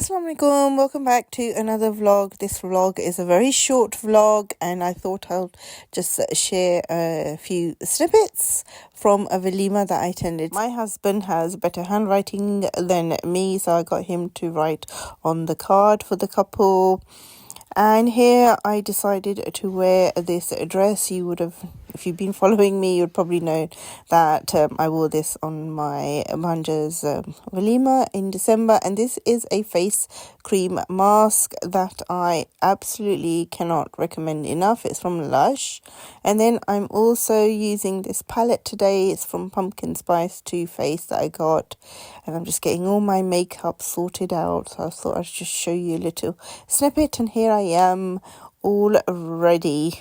Assalamu alaikum, welcome back to another vlog. This vlog is a very short vlog and I thought I'll just share a few snippets from a Valima that I attended. My husband has better handwriting than me, so I got him to write on the card for the couple. And here I decided to wear this dress. You would have, if you've been following me, you'd probably know that I wore this on my Manja's Walima in December. And this is a face cream mask that I absolutely cannot recommend enough. It's from Lush. And then I'm also using this palette today. It's from Pumpkin Spice Too Faced that I got. And I'm just getting all my makeup sorted out. So I thought I'd just show you a little snippet. And here I am all ready.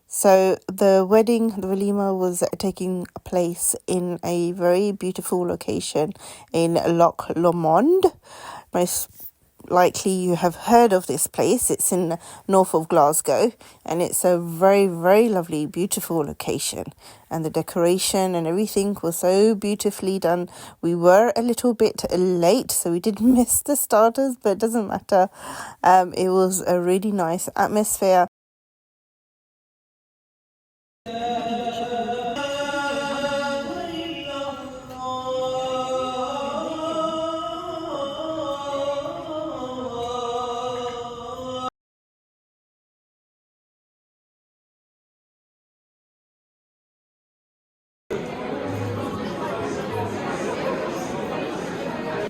So the wedding, the Valima, was taking place in a very beautiful location in Loch Lomond. Most likely you have heard of this place. It's in the north of Glasgow and it's a very, very lovely, beautiful location. And the decoration and everything was so beautifully done. We were a little bit late, so we did miss the starters, but it doesn't matter. It was a really nice atmosphere.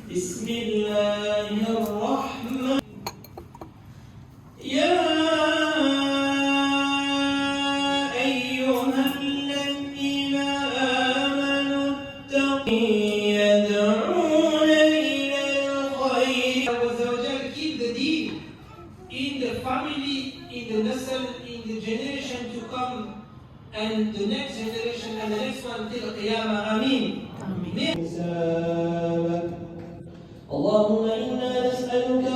بسم الله الرحمن يا أيها الذين آمنوا اتقوا يدعون إلى الخير وزوجك. Keep the deed in the family, in the nasl, in the generation to come, and the next generation and the next one till Qiyamah. Ameen. اللهم إنا نسألك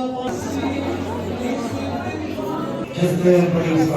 Just please